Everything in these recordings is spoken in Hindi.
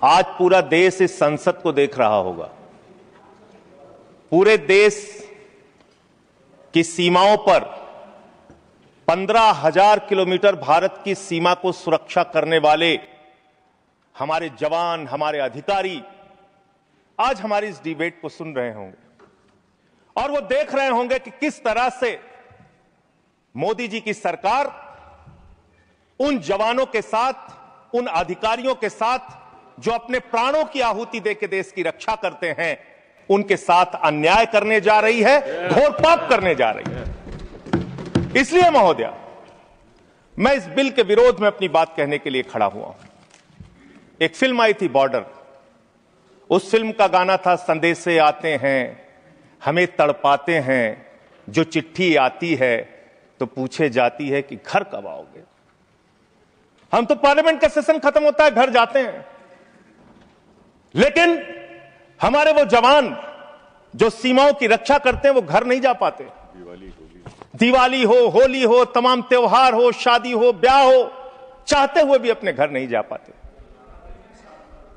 आज पूरा देश इस संसद को देख रहा होगा। पूरे देश की सीमाओं पर 15,000 किलोमीटर भारत की सीमा को सुरक्षा करने वाले हमारे जवान, हमारे अधिकारी आज हमारी इस डिबेट को सुन रहे होंगे और वो देख रहे होंगे कि किस तरह से मोदी जी की सरकार उन जवानों के साथ, उन अधिकारियों के साथ जो अपने प्राणों की आहुति देकर देश की रक्षा करते हैं, उनके साथ अन्याय करने जा रही है, घोर पाप करने जा रही है। इसलिए महोदया, मैं इस बिल के विरोध में अपनी बात कहने के लिए खड़ा हुआ हूं। एक फिल्म आई थी बॉर्डर, उस फिल्म का गाना था, संदेशे आते हैं हमें तड़पाते हैं, जो चिट्ठी आती है तो पूछे जाती है कि घर कब आओगे। हम तो पार्लियामेंट का सेशन खत्म होता है घर जाते हैं, लेकिन हमारे वो जवान जो सीमाओं की रक्षा करते हैं वो घर नहीं जा पाते। दिवाली हो, होली हो, तमाम त्योहार हो, शादी हो, ब्याह हो, चाहते हुए भी अपने घर नहीं जा पाते।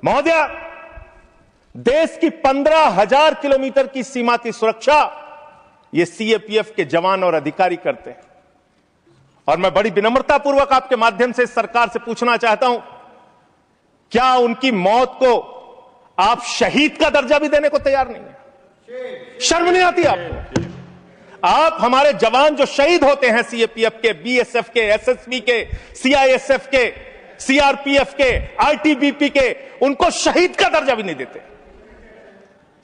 महोदया, देश की 15,000 किलोमीटर की सीमा की सुरक्षा ये सीएपीएफ के जवान और अधिकारी करते हैं। और मैं बड़ी विनम्रता पूर्वक आपके माध्यम से सरकार से पूछना चाहता हूं, क्या उनकी मौत को आप शहीद का दर्जा भी देने को तैयार नहीं है? शर्म नहीं आती आपको? आप हमारे जवान जो शहीद होते हैं सीएपीएफ के, बीएसएफ के, एसएसबी के, सीआईएसएफ के, सीआरपीएफ के, आईटीबीपी के, उनको शहीद का दर्जा भी नहीं देते।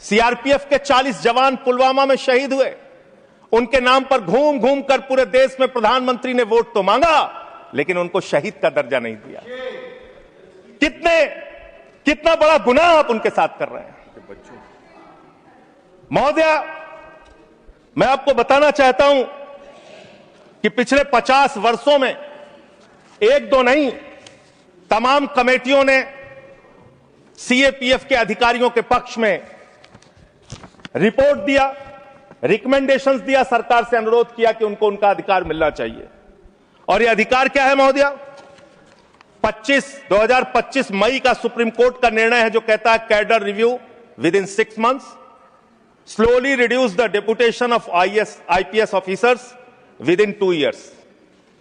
सीआरपीएफ के 40 जवान पुलवामा में शहीद हुए, उनके नाम पर घूम घूम कर पूरे देश में प्रधानमंत्री ने वोट तो मांगा, लेकिन उनको शहीद का दर्जा नहीं दिया। कितना बड़ा गुनाह आप उनके साथ कर रहे हैं। महोदया, मैं आपको बताना चाहता हूं कि पिछले 50 वर्षों में एक दो नहीं, तमाम कमेटियों ने सीएपीएफ के अधिकारियों के पक्ष में रिपोर्ट दिया, रिकमेंडेशंस दिया, सरकार से अनुरोध किया कि उनको उनका अधिकार मिलना चाहिए। और यह अधिकार क्या है महोदया? 2025 मई का सुप्रीम कोर्ट का निर्णय है जो कहता है cadre review with in 6 months, slowly reduce the deputation of IPS officers with in 2 years।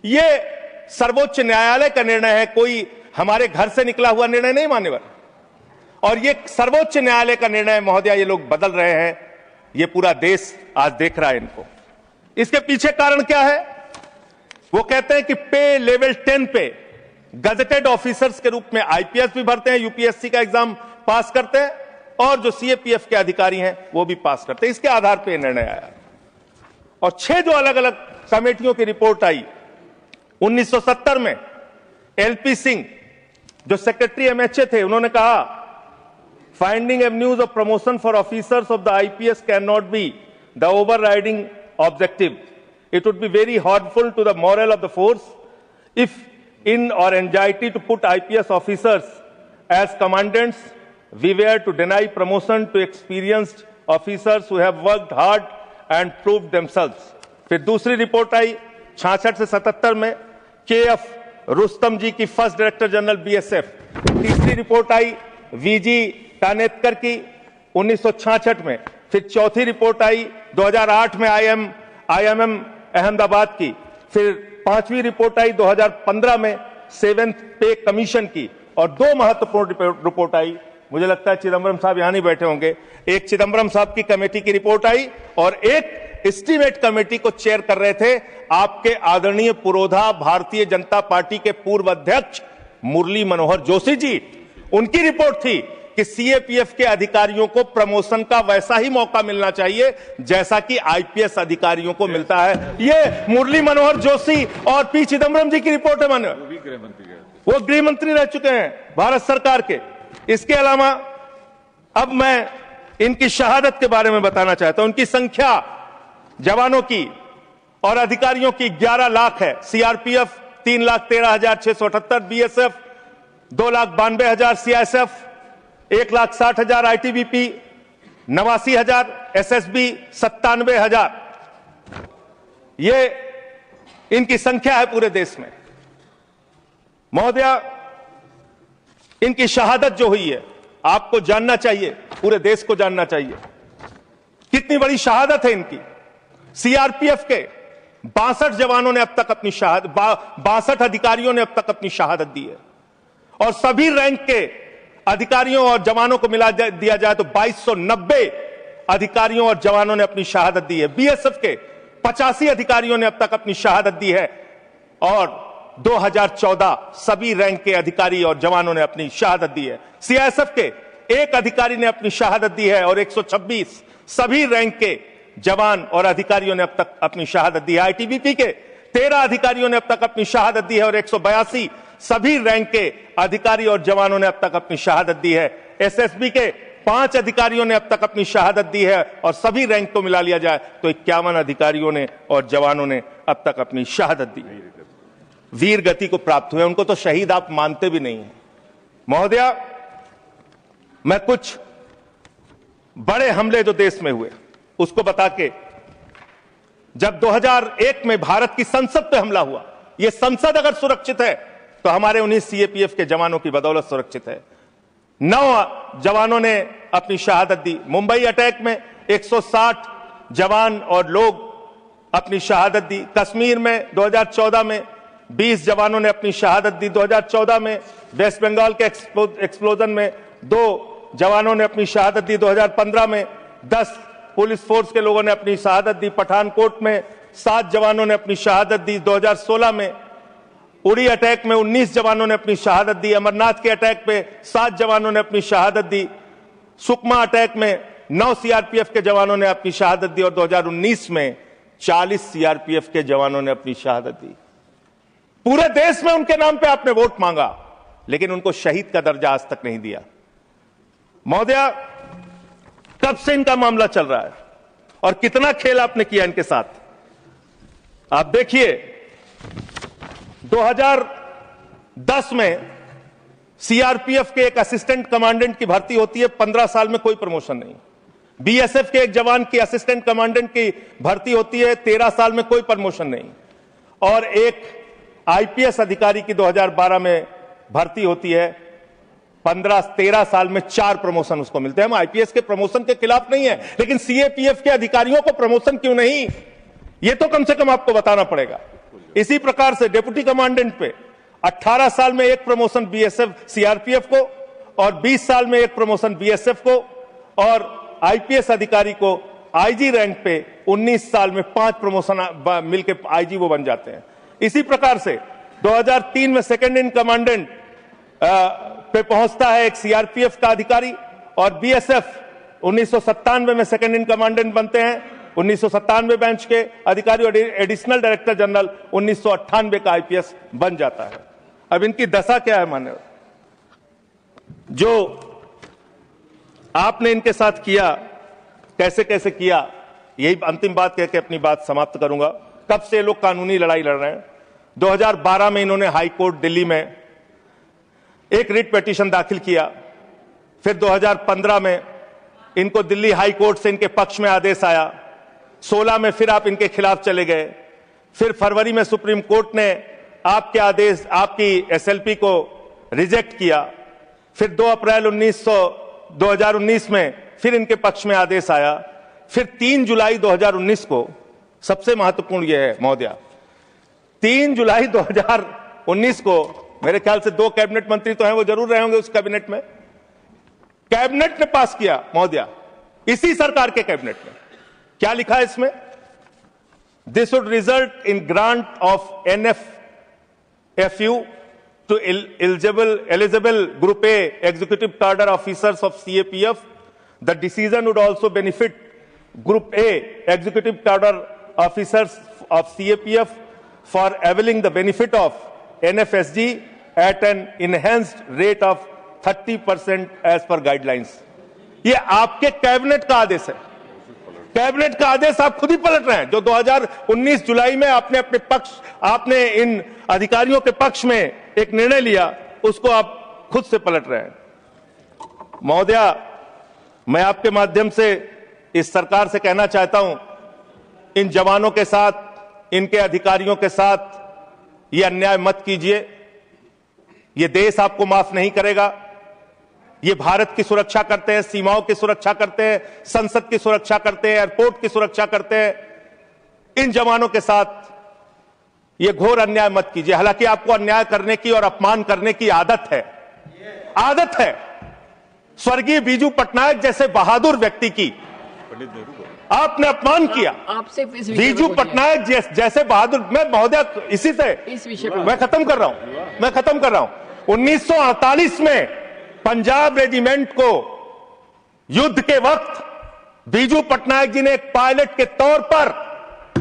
यह सर्वोच्च न्यायालय का निर्णय है, कोई हमारे घर से निकला हुआ निर्णय नहीं मान्यवर। और यह सर्वोच्च न्यायालय का निर्णय महोदया, ये लोग बदल रहे हैं, ये पूरा देश आज देख रहा है इनको। इसके पीछे कारण क्या है? वो कहते हैं कि पे लेवल 10 पे गजेटेड ऑफिसर्स के रूप में आईपीएस भी भरते हैं, यूपीएससी का एग्जाम पास करते हैं, और जो सीएपीएफ के अधिकारी हैं वो भी पास करते हैं। इसके आधार पर निर्णय आया। और 6 जो अलग अलग कमेटियों की रिपोर्ट आई, 1970 में एलपी सिंह जो सेक्रेटरी एमएचए थे, उन्होंने कहा finding avenues of promotion for officers of the IPS can not be the overriding objective. It would be very harmful to the moral of the force if in or anxiety to put IPS officers as commandants, we were to deny promotion to experienced officers who have worked hard and proved themselves। फिर दूसरी रिपोर्ट आई 66 से 77 में, KF रुस्तम जी की फर्स्ट डायरेक्टर जनरल बीएसएफ। तीसरी रिपोर्ट आई वीजी टानेतकर की 1966 में। फिर चौथी रिपोर्ट आई 2008 में आईएमएम अहमदाबाद की। फिर 5वीं रिपोर्ट आई 2015 में 7th पे कमीशन की। और 2 महत्वपूर्ण रिपोर्ट आई, मुझे लगता है चिदम्बरम साहब यहां नहीं बैठे होंगे, एक चिदम्बरम साहब की कमेटी की रिपोर्ट आई और एक एस्टीमेट कमेटी को चेयर कर रहे थे आपके आदरणीय पुरोधा भारतीय जनता पार्टी के पूर्व अध्यक्ष मुरली मनोहर जोशी जी। उनकी रिपोर्ट थी कि सीएपीएफ के अधिकारियों को प्रमोशन का वैसा ही मौका मिलना चाहिए जैसा कि आईपीएस अधिकारियों को मिलता है। ये मुरली मनोहर जोशी और पी चिदम्बरम जी की रिपोर्ट है। वो गृह मंत्री रह चुके हैं भारत सरकार के। इसके अलावा अब मैं इनकी शहादत के बारे में बताना चाहता हूं। उनकी संख्या जवानों की और अधिकारियों की 11 लाख है। CRPF 3,13,678, BSF 2,92,000, CISF 1,60,000, ITBP 89,000, SSB 97,000। ये इनकी संख्या है पूरे देश में। महोदया, इनकी शहादत जो हुई है, आपको जानना चाहिए, पूरे देश को जानना चाहिए कितनी बड़ी शहादत है इनकी। सीआरपीएफ के 62 जवानों ने अब तक अपनी शहादत, 62 अधिकारियों ने अब तक अपनी शहादत दी है, और सभी रैंक के अधिकारियों और जवानों को मिला दिया जाए तो 2290 अधिकारियों और जवानों ने अपनी शहादत दी है। बीएसएफ के 85 अधिकारियों ने अब तक अपनी शहादत दी है, और 2014 सभी रैंक के अधिकारी और जवानों ने अपनी शहादत दी है। सीआईएसएफ के 1 अधिकारी ने अपनी शहादत दी है, और 126 सभी रैंक के जवान और अधिकारियों ने अब तक अपनी शहादत दी है। आईटीबीपी के 13 अधिकारियों ने अब तक अपनी शहादत दी है, और 182 सभी रैंक के अधिकारी और जवानों ने अब तक अपनी शहादत दी है। एसएसबी के 5 अधिकारियों ने अब तक अपनी शहादत दी है, और सभी रैंक को मिला लिया जाए तो 51 अधिकारियों ने और जवानों ने अब तक अपनी शहादत दी। वीर गति को प्राप्त हुए, उनको तो शहीद आप मानते भी नहीं हैं। महोदया, मैं कुछ बड़े हमले जो देश में हुए उसको बता के, जब 2001 में भारत की संसद पे हमला हुआ, यह संसद अगर सुरक्षित है तो हमारे 19 सीएपीएफ के जवानों की बदौलत सुरक्षित है। 9 जवानों ने अपनी शहादत दी। मुंबई अटैक में 160 जवान और लोग अपनी शहादत दी। कश्मीर में 2014 में 20 जवानों ने अपनी शहादत दी। 2014 में वेस्ट बंगाल के एक्सप्लोजन में 2 जवानों ने अपनी शहादत दी। 2015 में 10 पुलिस फोर्स के लोगों ने अपनी शहादत दी। पठानकोट में 7 जवानों ने अपनी शहादत दी। 2016 में उड़ी अटैक में 19 जवानों ने अपनी शहादत दी। अमरनाथ के अटैक पे 7 जवानों ने अपनी शहादत दी। सुकमा अटैक में 9 सीआरपीएफ के जवानों ने अपनी शहादत दी, और 2019 में 40 सीआरपीएफ के जवानों ने अपनी शहादत दी। पूरे देश में उनके नाम पे आपने वोट मांगा, लेकिन उनको शहीद का दर्जा आज तक नहीं दिया। महोदया, कब से इनका मामला चल रहा है और कितना खेल आपने किया इनके साथ? आप देखिए, 2010 में सीआरपीएफ के एक असिस्टेंट कमांडेंट की भर्ती होती है, 15 साल में कोई प्रमोशन नहीं। बीएसएफ के एक जवान की असिस्टेंट कमांडेंट की भर्ती होती है, 13 साल में कोई प्रमोशन नहीं। और एक आईपीएस अधिकारी की 2012 में भर्ती होती है, 13 साल में 4 प्रमोशन उसको मिलते हैं। हम आईपीएस के प्रमोशन के खिलाफ नहीं है, लेकिन सीएपीएफ के अधिकारियों को प्रमोशन क्यों नहीं, यह तो कम से कम आपको बताना पड़ेगा। इसी प्रकार से डिप्टी कमांडेंट पे 18 साल में 1 प्रमोशन बीएसएफ सीआरपीएफ को, और 20 साल में 1 प्रमोशन बीएसएफ को, और आईपीएस अधिकारी को आईजी रैंक पे 19 साल में 5 प्रमोशन मिलकर आईजी वो बन जाते हैं। इसी प्रकार से 2003 में सेकंड इन कमांडेंट पे पहुंचता है एक सीआरपीएफ का अधिकारी, और बीएसएफ 1997 में सेकंड इन कमांडेंट बनते हैं, 1997 बैच के अधिकारी, और एडिशनल डायरेक्टर जनरल 1998 का आईपीएस बन जाता है। अब इनकी दशा क्या है मान्य, जो आपने इनके साथ किया, कैसे कैसे किया, यही अंतिम बात कह के अपनी बात समाप्त करूंगा। कब से लोग कानूनी लड़ाई लड़ रहे हैं? 2012 में इन्होंने हाई कोर्ट दिल्ली में एक रिट पिटीशन दाखिल किया। फिर 2015 में इनको दिल्ली हाई कोर्ट से इनके पक्ष में आदेश आया। 16 में फिर आप इनके खिलाफ चले गए। फिर फरवरी में सुप्रीम कोर्ट ने आपके आदेश, आपकी एसएलपी को रिजेक्ट किया। फिर 2 अप्रैल 2019 में फिर इनके पक्ष में आदेश आया। फिर 3 जुलाई 2019 को, सबसे महत्वपूर्ण यह है महोदया, 3 जुलाई 2019 को मेरे ख्याल से 2 कैबिनेट मंत्री तो हैं, वो जरूर रहे होंगे उस कैबिनेट में, कैबिनेट ने पास किया महोदया, इसी सरकार के कैबिनेट में। क्या लिखा है इसमें? This would result in grant of NFFU to eligible group A executive cadre officers of CAPF. The decision would also benefit group A executive cadre officers of CAPF for availing the benefit of NFSG at an enhanced rate of 30% as per guidelines। ये आपके कैबिनेट का आदेश है। कैबिनेट का आदेश आप खुद ही पलट रहे हैं। जो 2019 जुलाई में आपने इन अधिकारियों के पक्ष में एक निर्णय लिया, उसको आप खुद से पलट रहे हैं। महोदया, मैं आपके माध्यम से इस सरकार से कहना चाहता हूं, इन जवानों के साथ, इनके अधिकारियों के साथ ये अन्याय मत कीजिए। ये देश आपको माफ नहीं करेगा। ये भारत की सुरक्षा करते हैं, सीमाओं की सुरक्षा करते हैं, संसद की सुरक्षा करते हैं, एयरपोर्ट की सुरक्षा करते हैं। इन जवानों के साथ ये घोर अन्याय मत कीजिए। हालांकि आपको अन्याय करने की और अपमान करने की आदत है। स्वर्गीय बीजू पटनायक जैसे बहादुर व्यक्ति की आपने अपमान किया। आपसे बीजू पटनायक जैसे बहादुर, मैं महोदय इसी से इस विषय पर मैं खत्म कर रहा हूं। 1948 में पंजाब रेजिमेंट को युद्ध के वक्त बीजू पटनायक जी ने एक पायलट के तौर पर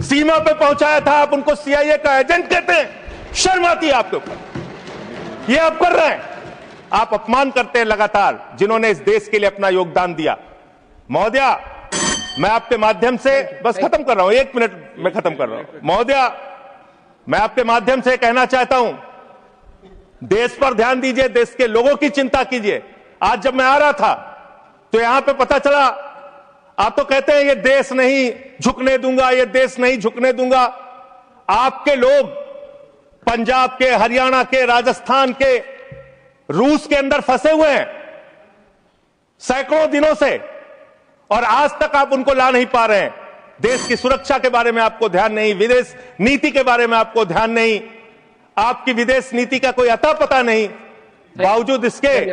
सीमा पे पहुंचाया था। आप उनको सीआईए का एजेंट कहते हैं। शर्म आती है आपके ऊपर। ये आप कर रहे हैं। आप अपमान करते हैं लगातार जिन्होंने इस देश के लिए अपना योगदान दिया। महोदया, मैं आपके माध्यम से बस खत्म कर रहा हूं, 1 मिनट में खत्म कर रहा हूं। महोदया, मैं आपके माध्यम से कहना चाहता हूं, देश पर ध्यान दीजिए, देश के लोगों की चिंता कीजिए। आज जब मैं आ रहा था तो यहां पे पता चला, आप तो कहते हैं ये देश नहीं झुकने दूंगा, ये देश नहीं झुकने दूंगा। आपके लोग पंजाब के, हरियाणा के, राजस्थान के, रूस के अंदर फंसे हुए हैं सैकड़ों दिनों से, और आज तक आप उनको ला नहीं पा रहे हैं। देश की सुरक्षा के बारे में आपको ध्यान नहीं, विदेश नीति के बारे में आपको ध्यान नहीं, आपकी विदेश नीति का कोई अता पता नहीं। बावजूद इसके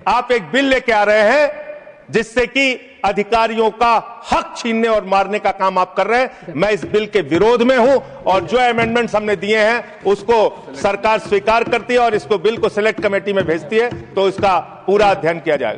आप एक बिल लेके आ रहे हैं जिससे कि अधिकारियों का हक छीनने और मारने का काम आप कर रहे हैं। मैं इस बिल के विरोध में हूं और जो अमेंडमेंट्स हमने दिए हैं उसको सरकार स्वीकार करती है और इसको बिल को सिलेक्ट कमेटी में भेजती है, तो इसका पूरा अध्ययन किया जाएगा।